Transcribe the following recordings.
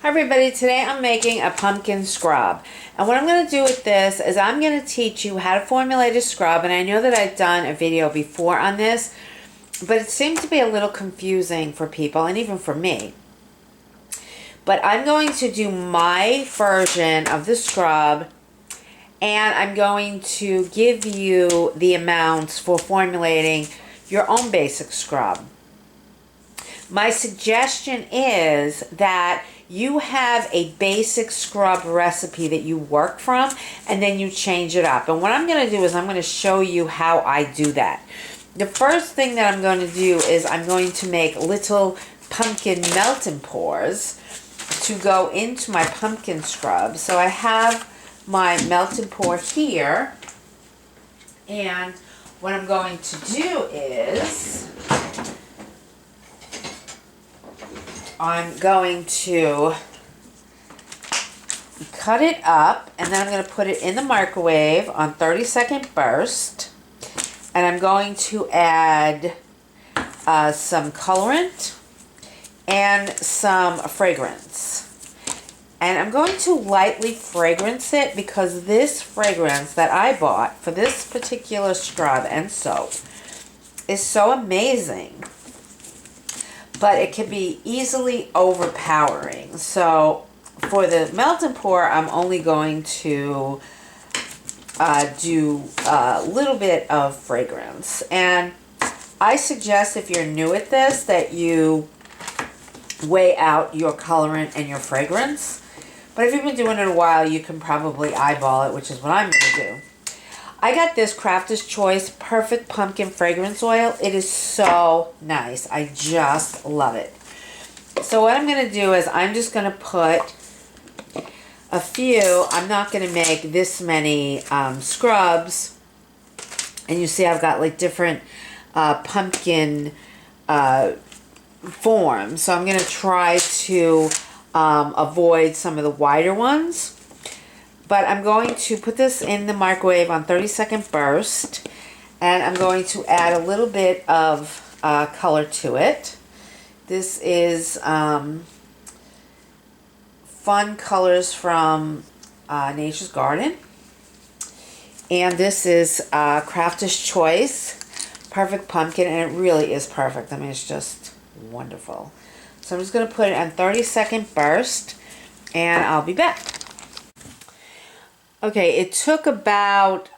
Hi everybody, today I'm making a pumpkin scrub. And what I'm going to do with this is I'm going to teach you how to formulate a scrub. And I know that I've done a video before on this, but it seemed to be a little confusing for people and even for me. But I'm going to do my version of the scrub, and I'm going to give you the amounts for formulating your own basic scrub. My suggestion is that you have a basic scrub recipe that you work from, and then you change it up. And what I'm going to do is I'm going to show you how I do that. The first thing that I'm going to do is I'm going to make little pumpkin melt-and pours to go into my pumpkin scrub. So I have my melt-and pour here, and what I'm going to do is I'm going to cut it up, and then I'm going to put it in the microwave on 30-second burst, and I'm going to add some colorant and some fragrance. And I'm going to lightly fragrance it because this fragrance that I bought for this particular scrub and soap is so amazing, but it can be easily overpowering. So for the melt and pour, I'm only going to do a little bit of fragrance. And I suggest, if you're new at this, that you weigh out your colorant and your fragrance. But if you've been doing it a while, you can probably eyeball it, which is what I'm going to do. I got this Crafter's Choice Perfect Pumpkin Fragrance Oil. It is so nice. I just love it. So what I'm going to do is I'm just going to put a few. I'm not going to make this many scrubs. And you see I've got like different pumpkin forms. So I'm going to try to avoid some of the wider ones. But I'm going to put this in the microwave on 30-second burst, and I'm going to add a little bit of color to it. This is fun colors from Nature's Garden, and this is Crafter's Choice Perfect Pumpkin, and it really is perfect. I mean, it's just wonderful. So I'm just going to put it on 30-second burst, and I'll be back. Okay, it took about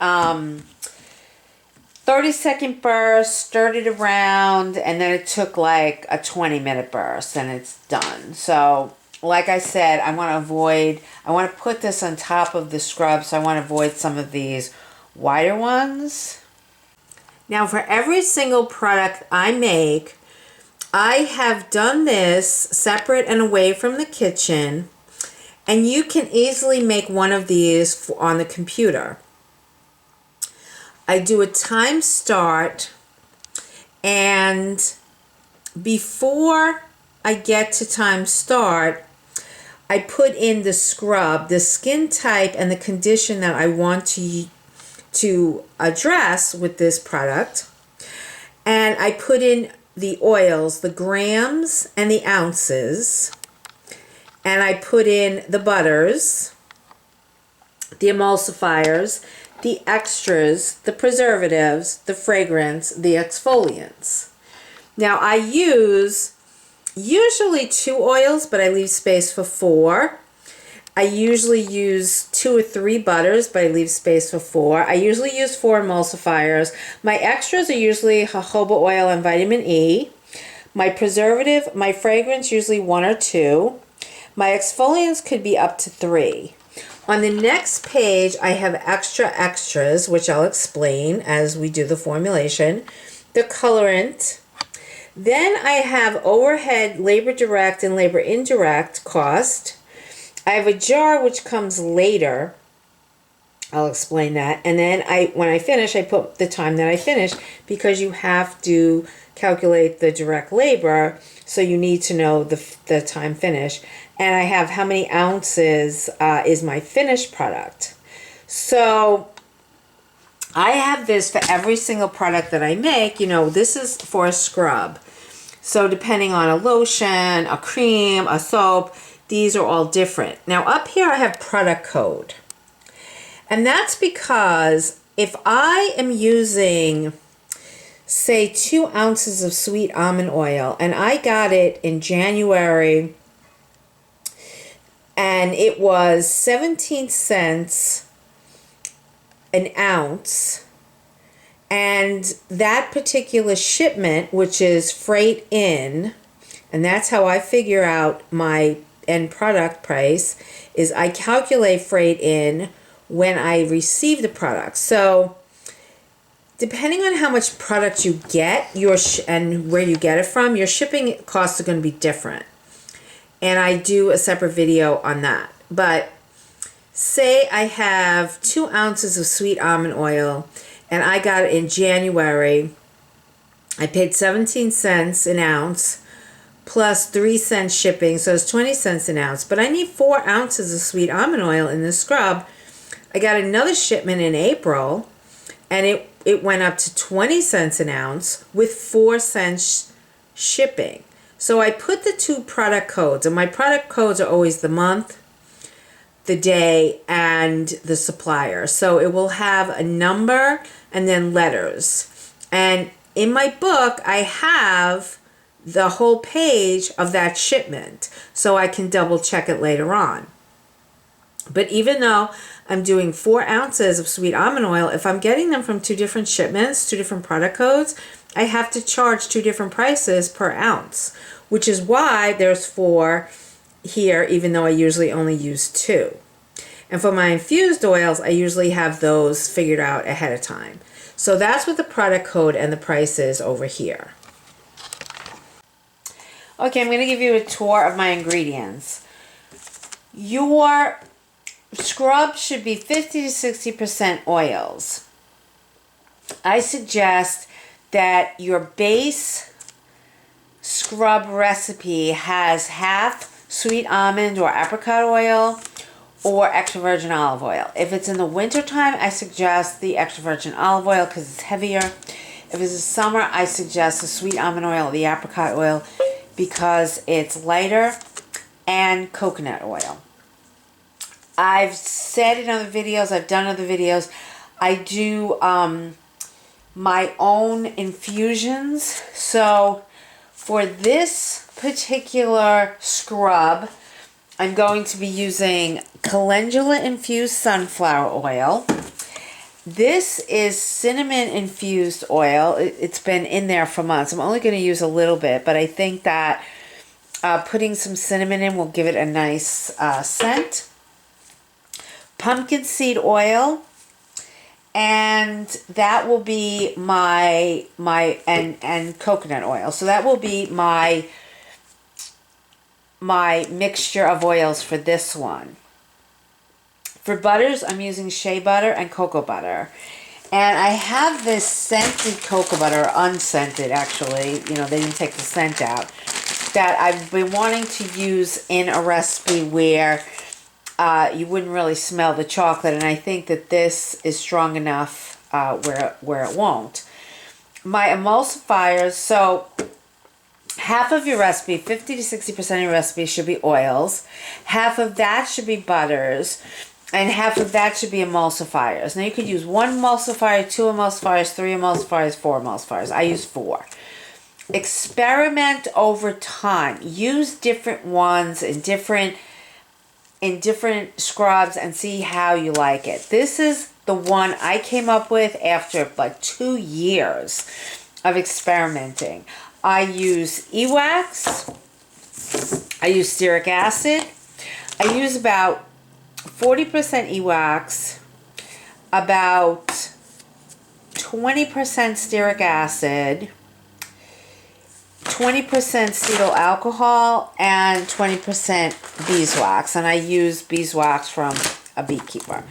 30-second burst, stirred it around, and then it took like a 20-minute burst, and it's done. So, like I said, I want to put this on top of the scrub, so I want to avoid some of these wider ones. Now, for every single product I make, I have done this separate and away from the kitchen. And you can easily make one of these on the computer. I do a time start, and before I get to time start, I put in the scrub, the skin type, and the condition that I want to address with this product. And I put in the oils, the grams and the ounces. And I put in the butters, the emulsifiers, the extras, the preservatives, the fragrance, the exfoliants. Now I use usually 2 oils, but I leave space for 4. I usually use 2 or 3 butters, but I leave space for 4. I usually use 4 emulsifiers. My extras are usually jojoba oil and vitamin E. My preservative, my fragrance, usually 1 or 2. My exfoliants could be up to 3. On the next page, I have extras, which I'll explain as we do the formulation. The colorant. Then I have overhead, labor direct, and labor indirect cost. I have a jar which comes later. I'll explain that. And then when I finish, I put the time that I finish, because you have to calculate the direct labor, so you need to know the time finish. And I have how many ounces is my finished product. So I have this for every single product that I make. You know, this is for a scrub. So depending on a lotion, a cream, a soap, these are all different. Now up here I have product code. And that's because if I am using, say, 2 ounces of sweet almond oil, and I got it in January, and it was 17 cents an ounce, and that particular shipment, which is freight in, and that's how I figure out my end product price, is I calculate freight in when I receive the product. So depending on how much product you get, and where you get it from, your shipping costs are going to be different. And I do a separate video on that. But say I have 2 ounces of sweet almond oil and I got it in January. I paid 17 cents an ounce plus 3 cents shipping, so it's 20 cents an ounce. But I need 4 ounces of sweet almond oil in this scrub. I got another shipment in April, and it went up to 20 cents an ounce with 4 cents shipping. So I put the 2 product codes, and my product codes are always the month, the day, and the supplier. So it will have a number and then letters. And in my book, I have the whole page of that shipment, so I can double check it later on. But even though I'm doing 4 ounces of sweet almond oil, if I'm getting them from 2 different shipments, 2 different product codes, I have to charge 2 different prices per ounce, which is why there's 4 here, even though I usually only use 2. And for my infused oils, I usually have those figured out ahead of time. So that's what the product code and the price is over here. Okay, I'm going to give you a tour of my ingredients. Your scrub should be 50 to 60% oils. I suggest that your base scrub recipe has half sweet almond or apricot oil or extra virgin olive oil. If it's in the wintertime, I suggest the extra virgin olive oil because it's heavier. If it's the summer, I suggest the sweet almond oil or the apricot oil because it's lighter, and coconut oil. I've said in other videos, I've done other videos, I do my own infusions. So for this particular scrub, I'm going to be using Calendula infused sunflower oil. This is cinnamon infused oil. It's been in there for months. I'm only going to use a little bit, but I think that putting some cinnamon in will give it a nice scent. Pumpkin seed oil, and that will be my coconut oil. So that will be my mixture of oils for this one. For butters, I'm using shea butter and cocoa butter. And I have this scented cocoa butter, unscented actually, you know, they didn't take the scent out, that I've been wanting to use in a recipe where you wouldn't really smell the chocolate, and I think that this is strong enough where it won't. My emulsifiers, so half of your recipe, 50 to 60% of your recipe should be oils, half of that should be butters, and half of that should be emulsifiers. Now you could use 1 emulsifier, 2 emulsifiers, 3 emulsifiers, 4 emulsifiers. I use 4. Experiment over time. Use different ones in different scrubs and see how you like it. This is the one I came up with after like 2 years of experimenting. I use e-wax. I use stearic acid. I use about 40% e-wax, about 20% stearic acid, 20% cetyl alcohol, and 20% beeswax. And I use beeswax from a beekeeper.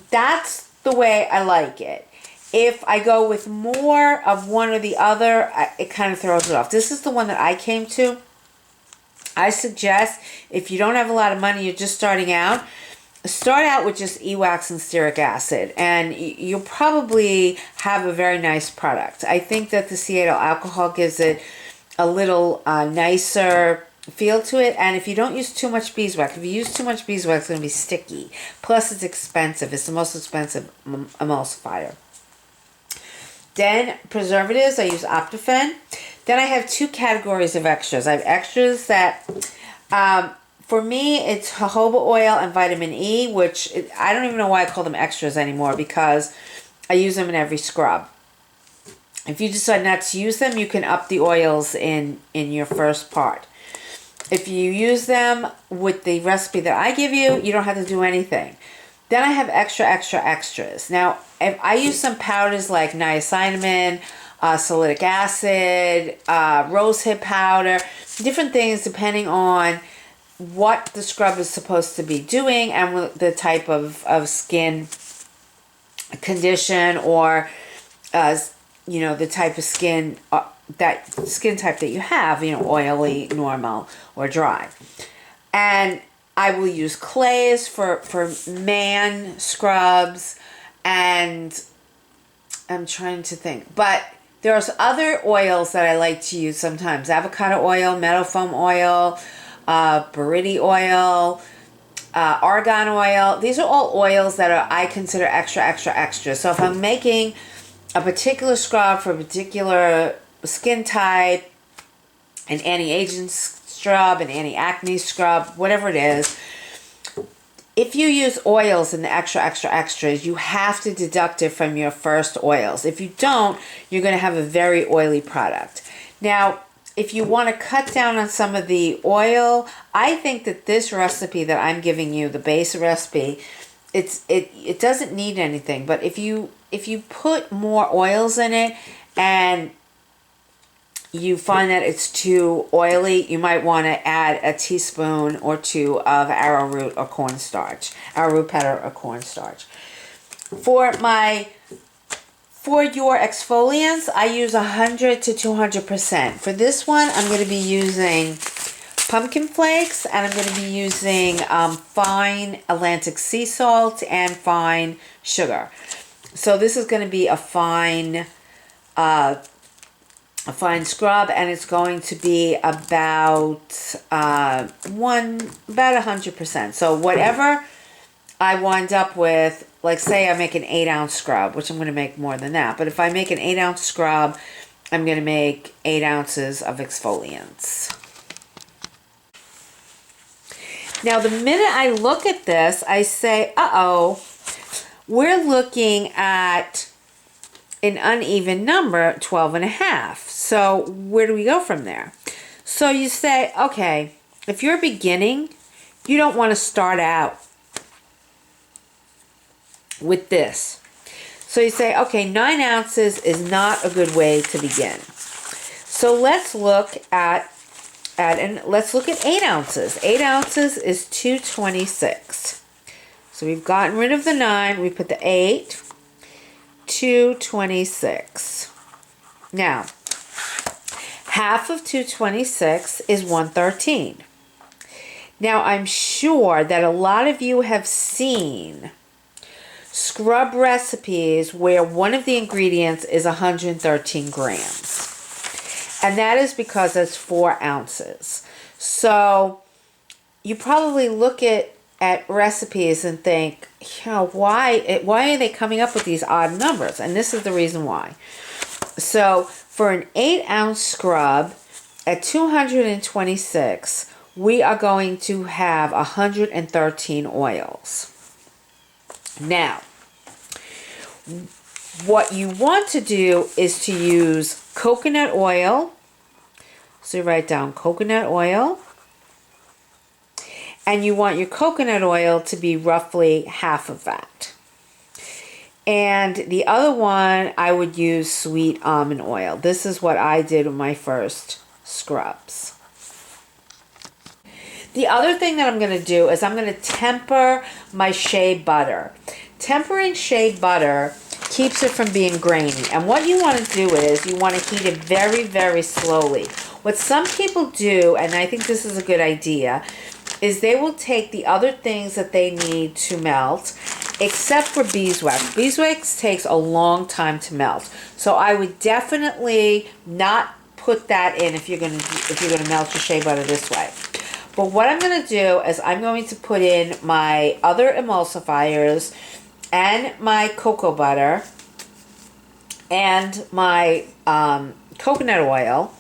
That's the way I like it. If I go with more of one or the other, it kind of throws it off. This is the one that I came to. I suggest if you don't have a lot of money, you're just starting out, start out with just e-wax and stearic acid, and you'll probably have a very nice product. I think that the cetyl alcohol gives it a little nicer feel to it. And if you don't use too much beeswax, if you use too much beeswax, it's going to be sticky. Plus, it's expensive. It's the most expensive emulsifier. Then preservatives, I use Optifen. Then I have two categories of extras. I have extras that, for me, it's jojoba oil and vitamin E, which I don't even know why I call them extras anymore because I use them in every scrub. If you decide not to use them, you can up the oils in your first part. If you use them with the recipe that I give you, you don't have to do anything. Then I have extras. Now, if I use some powders like niacinamide, salicylic acid, rosehip powder, different things depending on what the scrub is supposed to be doing and the type of skin condition or the type of skin type that you have, oily, normal, or dry. And I will use clays for man scrubs, and I'm trying to think. But there's other oils that I like to use sometimes. Avocado oil, meadow foam oil, buriti oil, argan oil. These are all oils that I consider extra. So if I'm making a particular scrub for a particular skin type, an anti-aging scrub, an anti-acne scrub, whatever it is, if you use oils in the extras, you have to deduct it from your first oils. If you don't, you're going to have a very oily product. Now, if you want to cut down on some of the oil, I think that this recipe that I'm giving you, the base recipe, it doesn't need anything. But if you put more oils in it and you find that it's too oily, you might want to add a teaspoon or two of arrowroot or cornstarch, arrowroot powder or cornstarch. For your exfoliants, I use 100 to 200%. For this one, I'm going to be using pumpkin flakes, and I'm going to be using fine Atlantic sea salt and fine sugar. So this is going to be a fine scrub, and it's going to be about 100%. So whatever I wind up with, like say I make an 8-ounce scrub, which I'm going to make more than that, but if I make an 8-ounce scrub, I'm going to make 8 ounces of exfoliants. Now the minute I look at this, I say, we're looking at an uneven number, 12.5. So where do we go from there? So you say, okay, if you're beginning, you don't want to start out with this. So you say, okay, 9 ounces is not a good way to begin. So let's look at 8 ounces. 8 ounces is 226. So we've gotten rid of the 9. We put the 8. 226. Now, half of 226 is 113. Now, I'm sure that a lot of you have seen scrub recipes where one of the ingredients is 113 grams. And that is because it's 4 ounces. So you probably look at recipes and think, why are they coming up with these odd numbers? And this is the reason why. So for an 8-ounce scrub at 226, we are going to have 113 oils. Now, what you want to do is to use coconut oil. So you write down coconut oil. And you want your coconut oil to be roughly half of that. And the other one, I would use sweet almond oil. This is what I did with my first scrubs. The other thing that I'm going to do is I'm going to temper my shea butter. Tempering shea butter keeps it from being grainy. And what you want to do is you want to heat it very, very slowly. What some people do, and I think this is a good idea, is they will take the other things that they need to melt, except for beeswax. Beeswax takes a long time to melt. So I would definitely not put that in if you're gonna melt your shea butter this way. But what I'm gonna do is I'm going to put in my other emulsifiers and my cocoa butter and my coconut oil,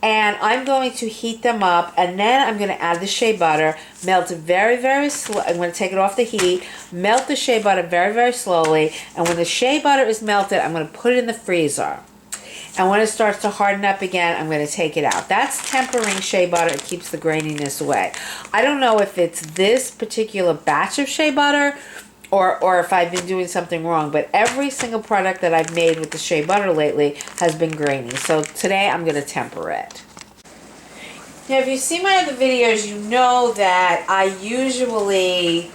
and I'm going to heat them up, and then I'm going to add the shea butter, melt it very, very slow. I'm going to take it off the heat, melt the shea butter very, very slowly, and when the shea butter is melted, I'm going to put it in the freezer. And when it starts to harden up again, I'm going to take it out. That's tempering shea butter. It keeps the graininess away. I don't know if it's this particular batch of shea butter or if I've been doing something wrong, but every single product that I've made with the shea butter lately has been grainy. So today I'm going to temper it. Now, if you see my other videos, you know that I usually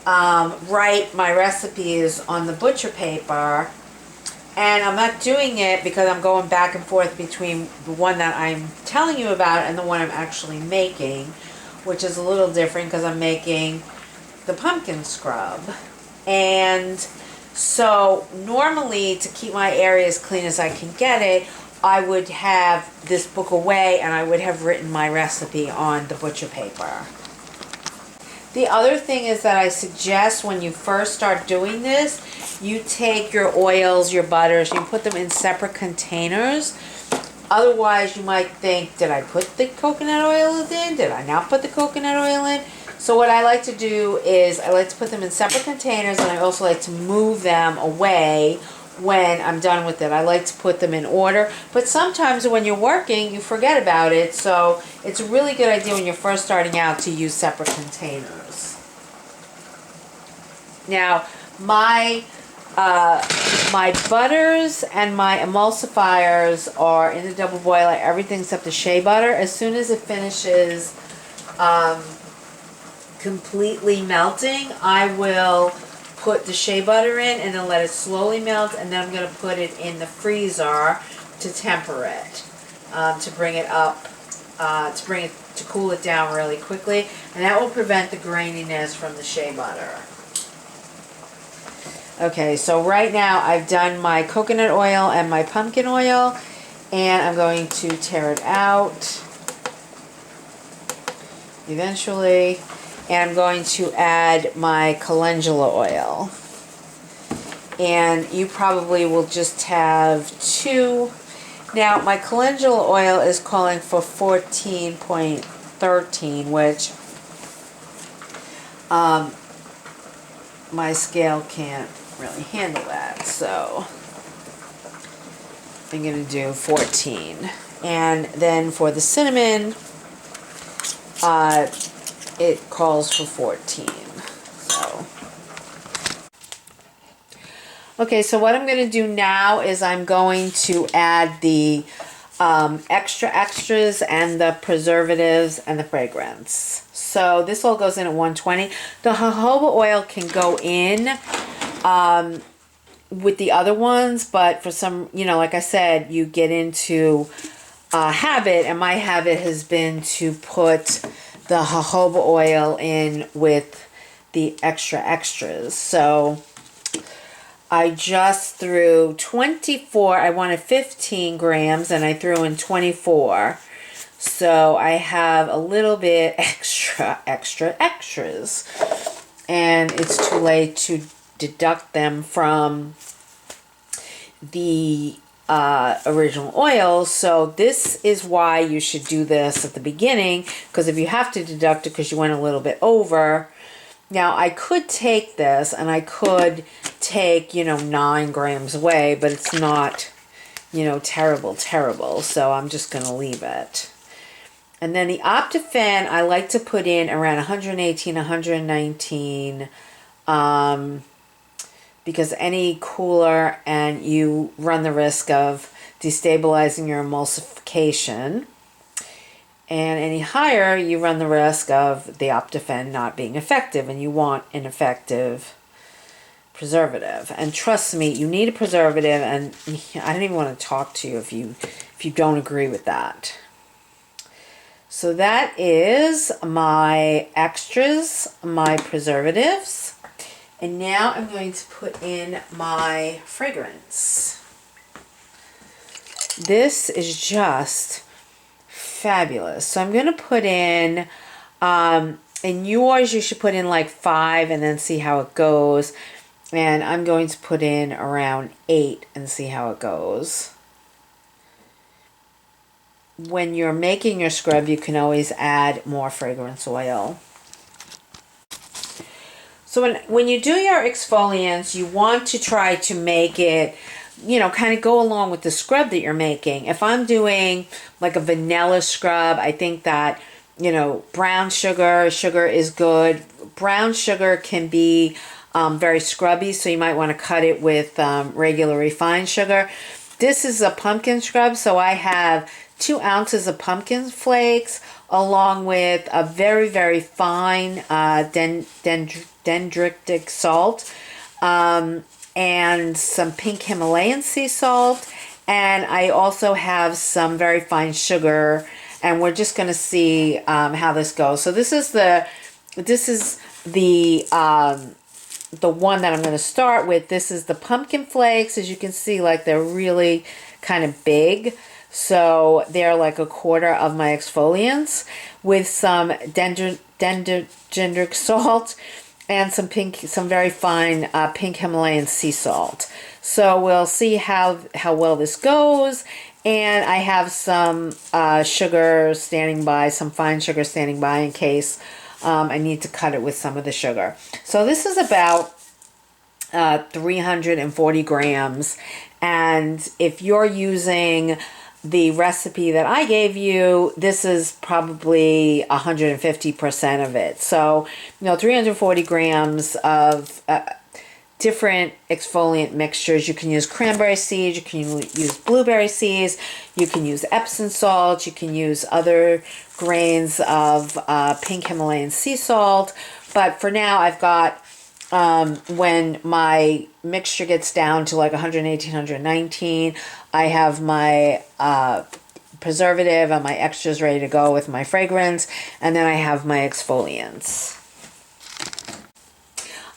write my recipes on the butcher paper, and I'm not doing it because I'm going back and forth between the one that I'm telling you about and the one I'm actually making, which is a little different because I'm making the pumpkin scrub. And so normally, to keep my area as clean as I can get it, I would have this book away and I would have written my recipe on the butcher paper. The other thing is that I suggest when you first start doing this, you take your oils, your butters, you put them in separate containers. Otherwise, you might think, did I put the coconut oil in? Did I not put the coconut oil in? So what I like to do is I like to put them in separate containers, and I also like to move them away when I'm done with it. I like to put them in order, but sometimes when you're working, you forget about it, so it's a really good idea when you're first starting out to use separate containers. Now, my butters and my emulsifiers are in the double boiler, everything except the shea butter. As soon as it finishes completely melting, I will put the shea butter in and then let it slowly melt, and then I'm going to put it in the freezer to temper it, to bring it up, to cool it down really quickly, and that will prevent the graininess from the shea butter. Okay, so right now I've done my coconut oil and my pumpkin oil, and I'm going to tear it out eventually. And I'm going to add my calendula oil. And you probably will just have 2. Now, my calendula oil is calling for 14.13, which my scale can't really handle that. So I'm going to do 14. And then for the cinnamon, it calls for 14. So, okay, so what I'm going to do now is I'm going to add the extras and the preservatives and the fragrance. So this all goes in at 120. The jojoba oil can go in with the other ones, but for some, like I said, you get into habit, and my habit has been to put the jojoba oil in with the extras. So I just threw 24, I wanted 15 grams, and I threw in 24. So I have a little bit extras. And it's too late to deduct them from the original oil. So this is why you should do this at the beginning, because if you have to deduct it because you went a little bit over. Now I could take this and I could take 9 grams away, but it's not terrible, so I'm just gonna leave it. And then the Optifan I like to put in around 118, 119, because any cooler and you run the risk of destabilizing your emulsification, and any higher you run the risk of the Optifan not being effective, and you want an effective preservative. And trust me, you need a preservative, and I don't even want to talk to you if you don't agree with that. So that is my extras, my preservatives. And now I'm going to put in my fragrance. this is just fabulous. So I'm going to put in yours you should put in like 5 and then see how it goes. And I'm going to put in around 8 and see how it goes. When you're making your scrub, you can always add more fragrance oil. So when you do your exfoliants, you want to try to make it, you know, kind of go along with the scrub that you're making. If I'm doing like a vanilla scrub, I think that, you know, brown sugar is good. Brown sugar can be very scrubby, so you might want to cut it with regular refined sugar. This is a pumpkin scrub, so I have 2 ounces of pumpkin flakes along with a very, very fine dendritic salt and some pink Himalayan sea salt. And I also have some very fine sugar, and we're just going to see how this goes. So this is the one that I'm going to start with. This is the pumpkin flakes. As you can see, like they're really kind of big. So they're like a quarter of my exfoliants with some dendritic salt and some very fine pink Himalayan sea salt. So we'll see how well this goes. And I have some sugar standing by, some fine sugar standing by in case I need to cut it with some of the sugar. So this is about 340 grams. And if you're using the recipe that I gave you, this is probably 150% of it. So, you know, 340 grams of different exfoliant mixtures. You can use cranberry seeds, you can use blueberry seeds, you can use Epsom salt, you can use other grains of pink Himalayan sea salt. But for now, I've got, when my mixture gets down to like 118, 119, I have my preservative and my extras ready to go with my fragrance, and then I have my exfoliants.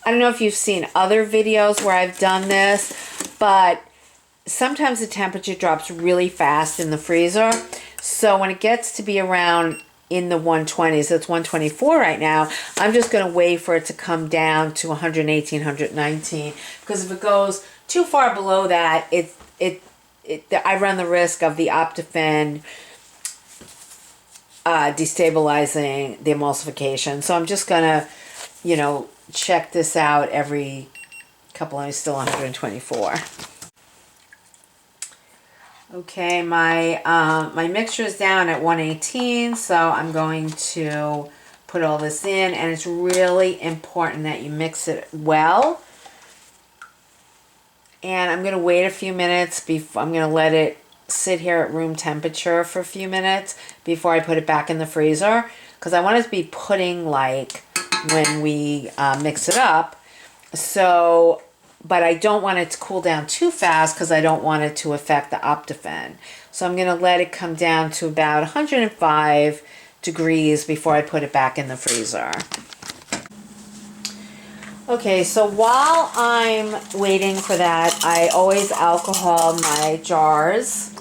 I don't know if you've seen other videos where I've done this, but sometimes the temperature drops really fast in the freezer. So when it gets to be around in the 120s, it's 124 right now, I'm just going to wait for it to come down to 118, 119, because if it goes too far below that, I run the risk of the Optifin destabilizing the emulsification. So I'm just going to, you know, check this out every couple. I'm still 124. Okay, my mixture is down at 118, so I'm going to put all this in, and it's really important that you mix it well. And I'm going to wait a few minutes before I'm going to let it sit here at room temperature for a few minutes before I put it back in the freezer, because I want it to be pudding like when we mix it up. So, but I don't want it to cool down too fast because I don't want it to affect the Optifin. So I'm going to let it come down to about 105 degrees before I put it back in the freezer. Okay, so while I'm waiting for that, I always alcohol my jars,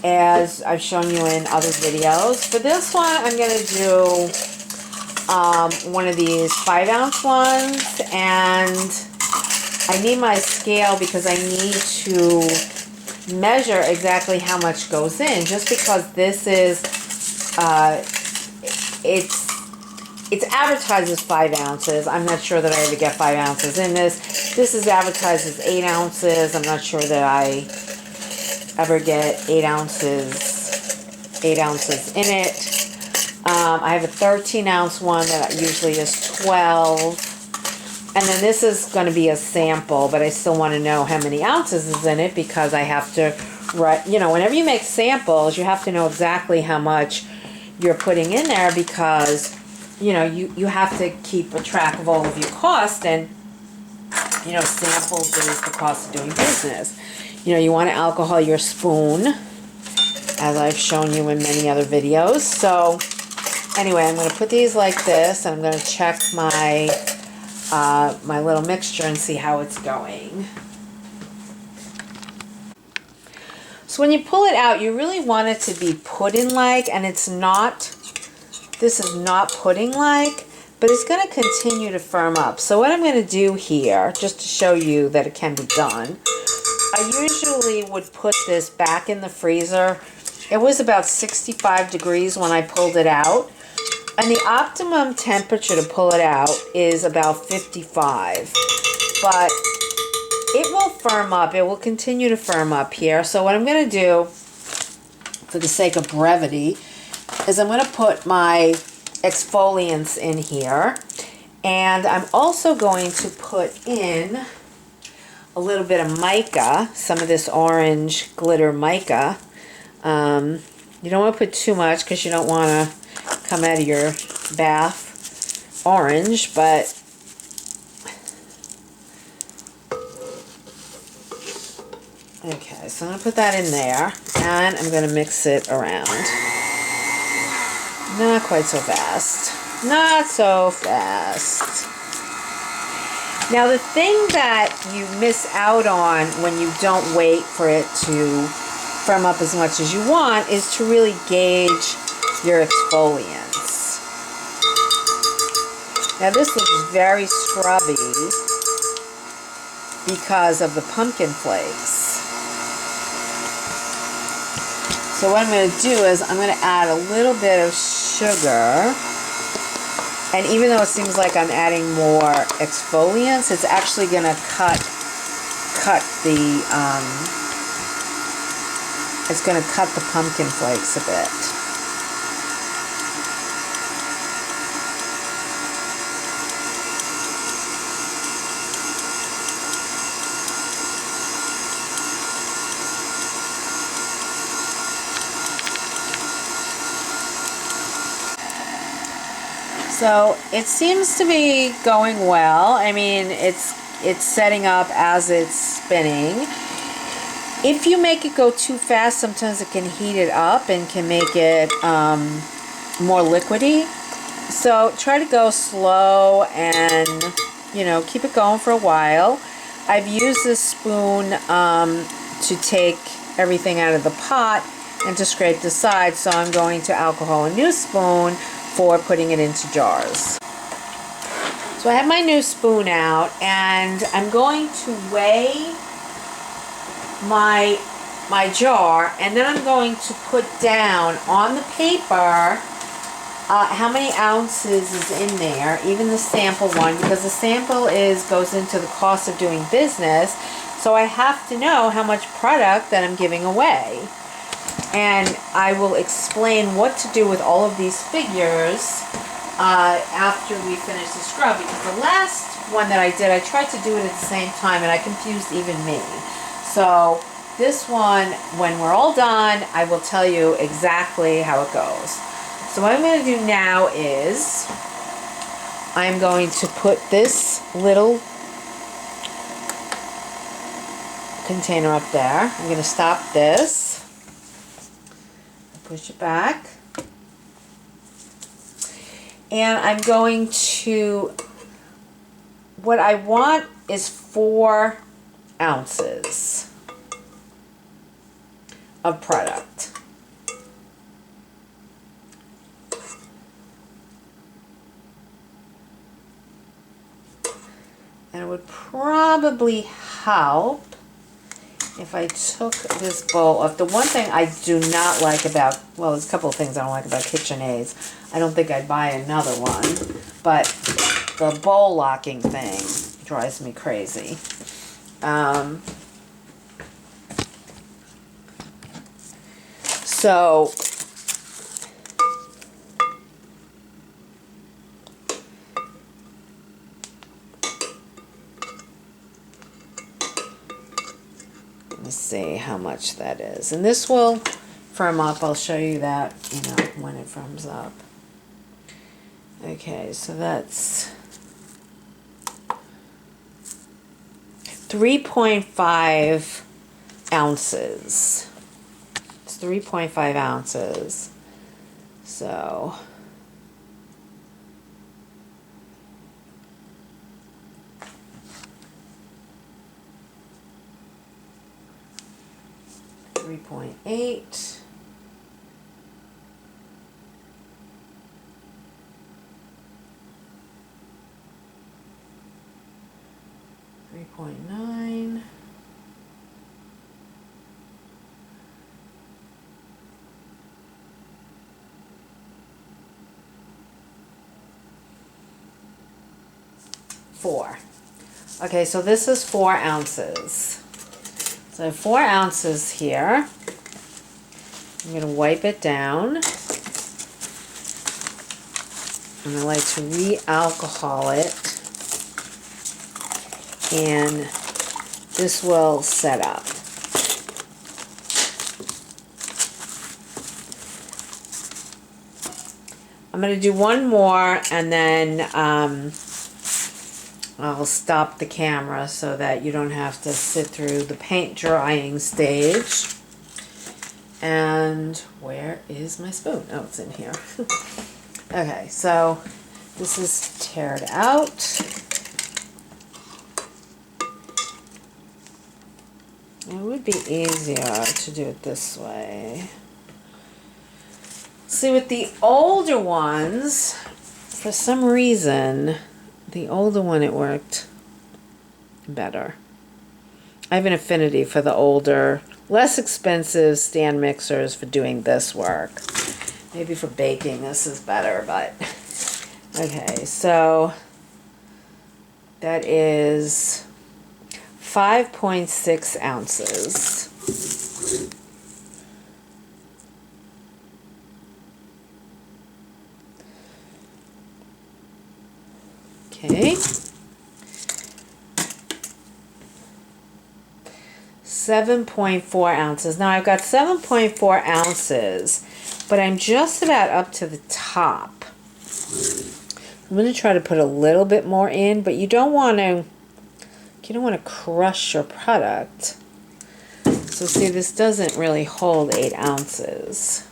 as I've shown you in other videos. For this one, I'm going to do one of these 5-ounce ones, and I need my scale because I need to measure exactly how much goes in, just because this is, it's advertised as 5 ounces. I'm not sure that I ever get 5 ounces in this. This is advertised as 8 ounces. I'm not sure that I ever get 8 ounces in it. I have a 13-ounce one that usually is 12. And then this is going to be a sample, but I still want to know how many ounces is in it, because I have to write, you know, whenever you make samples, you have to know exactly how much you're putting in there, because, you know, you have to keep a track of all of your costs, and, you know, samples is the cost of doing business. You know, you want to alcohol your spoon, as I've shown you in many other videos. So anyway, I'm going to put these like this, and I'm going to check my my little mixture and see how it's going. So when you pull it out, you really want it to be pudding-like, and it's not, this is not pudding-like, but it's going to continue to firm up. So what I'm going to do here, just to show you that it can be done, I usually would put this back in the freezer. It was about 65 degrees when I pulled it out, and the optimum temperature to pull it out is about 55, but it will firm up. It will continue to firm up here. So what I'm going to do, for the sake of brevity, is I'm going to put my exfoliants in here. And I'm also going to put in a little bit of mica, some of this orange glitter mica. You don't want to put too much because you don't want to come out of your bath orange, but okay, so I'm going to put that in there, and I'm going to mix it around. Not quite so fast. Not so fast. Now, the thing that you miss out on when you don't wait for it to firm up as much as you want is to really gauge your exfoliants. Now, this looks very scrubby because of the pumpkin flakes. So what I'm going to do is I'm going to add a little bit of sugar. And even though it seems like I'm adding more exfoliants, it's actually going to cut the it's going to cut the pumpkin flakes a bit. So it seems to be going well. I mean, it's setting up as it's spinning. If you make it go too fast, sometimes it can heat it up and can make it more liquidy. So try to go slow and, you know, keep it going for a while. I've used this spoon to take everything out of the pot and to scrape the sides, so I'm going to alcohol a new spoon for putting it into jars. So I have my new spoon out, and I'm going to weigh my jar, and then I'm going to put down on the paper how many ounces is in there, even the sample one, because the sample goes into the cost of doing business, so I have to know how much product that I'm giving away. And I will explain what to do with all of these figures after we finish the scrub, because the last one that I did, I tried to do it at the same time and I confused even me. So this one, when we're all done, I will tell you exactly how it goes. So what I'm going to do now is I'm going to put this little container up there. I'm going to stop this. Push it back. And I'm going to, what I want is 4 ounces of product. And it would probably help if I took this bowl off. The one thing I do not like about, well, there's a couple of things I don't like about KitchenAids. I don't think I'd buy another one, but the bowl locking thing drives me crazy. So let's see how much that is. And this will firm up. I'll show you that, you know, when it firms up. Okay, so that's 3.5 ounces. It's 3.5 ounces. So 3.8. .9. Four. Okay, so this is 4 ounces. So I have 4 ounces here. I'm going to wipe it down. And I like to re-alcohol it. And this will set up. I'm going to do one more and then I'll stop the camera so that you don't have to sit through the paint drying stage. And where is my spoon? Oh, it's in here. Okay, so this is teared out. It would be easier to do it this way. See, with the older ones, for some reason, the older one, it worked better. I have an affinity for the older, less expensive stand mixers for doing this work. Maybe for baking this is better, but okay, so that is 5.6 ounces. Okay. 7.4 ounces. Now I've got 7.4 ounces, but I'm just about up to the top. I'm going to try to put a little bit more in, but you don't want to crush your product. So see, this doesn't really hold 8 ounces.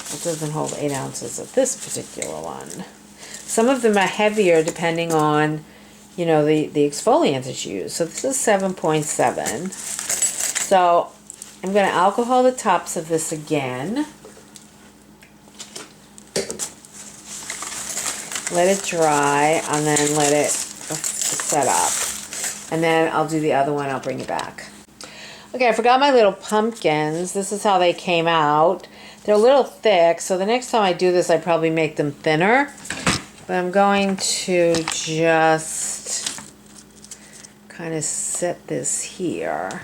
It doesn't hold 8 ounces of this particular one. Some of them are heavier depending on, you know, the exfoliant that's used. So this is 7.7. So I'm going to alcohol the tops of this again. Let it dry and then let it set up. And then I'll do the other one. I'll bring it back. Okay, I forgot my little pumpkins. This is how they came out. They're a little thick, so the next time I do this, I probably make them thinner. But I'm going to just kind of set this here.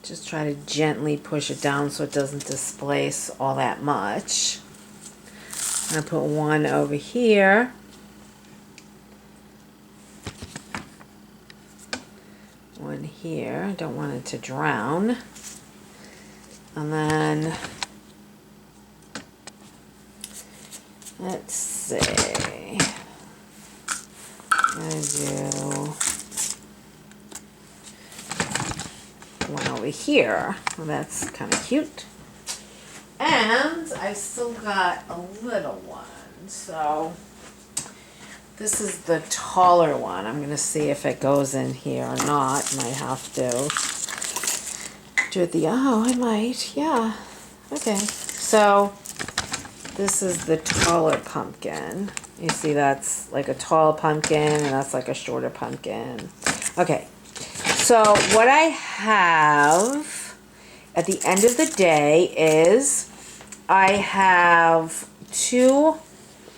Just try to gently push it down so it doesn't displace all that much. I'm going to put one over here. One here. I don't want it to drown. And then, let's see. I'm going to do one over here. Well, that's kind of cute. And I still got a little one. So this is the taller one. I'm going to see if it goes in here or not. Might have to do it oh, I might. Yeah. Okay. So this is the taller pumpkin. You see that's like a tall pumpkin and that's like a shorter pumpkin. Okay. So what I have at the end of the day is I have 2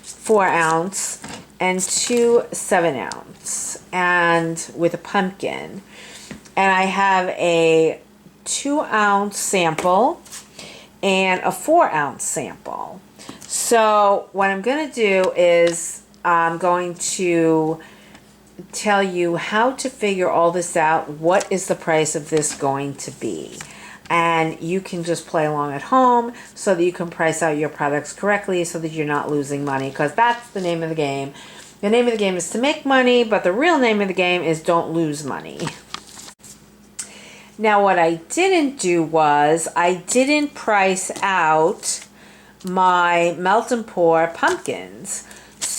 4-ounce and 2 7-ounce and with a pumpkin. And I have a 2-ounce sample and a 4-ounce sample. So what I'm going to do is I'm going to tell you how to figure all this out. What is the price of this going to be? And you can just play along at home so that you can price out your products correctly so that you're not losing money, because that's the name of the game. The name of the game is to make money, but the real name of the game is don't lose money. Now what I didn't do was I didn't price out my melt and pour pumpkins.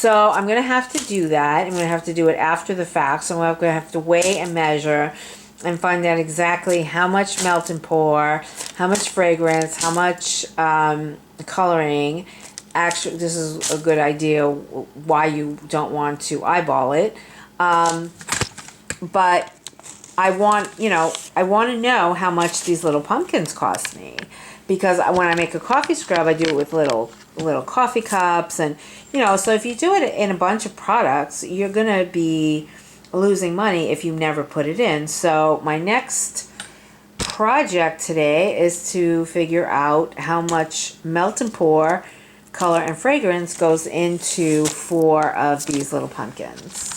So I'm going to have to do that. I'm going to have to do it after the fact. So I'm going to have to weigh and measure and find out exactly how much melt and pour, how much fragrance, how much coloring. Actually, this is a good idea why you don't want to eyeball it. But I want, I want to know how much these little pumpkins cost me. Because when I make a coffee scrub, I do it with little coffee cups. And, so if you do it in a bunch of products, you're going to be losing money if you never put it in. So my next project today is to figure out how much melt and pour, color, and fragrance goes into 4 of these little pumpkins.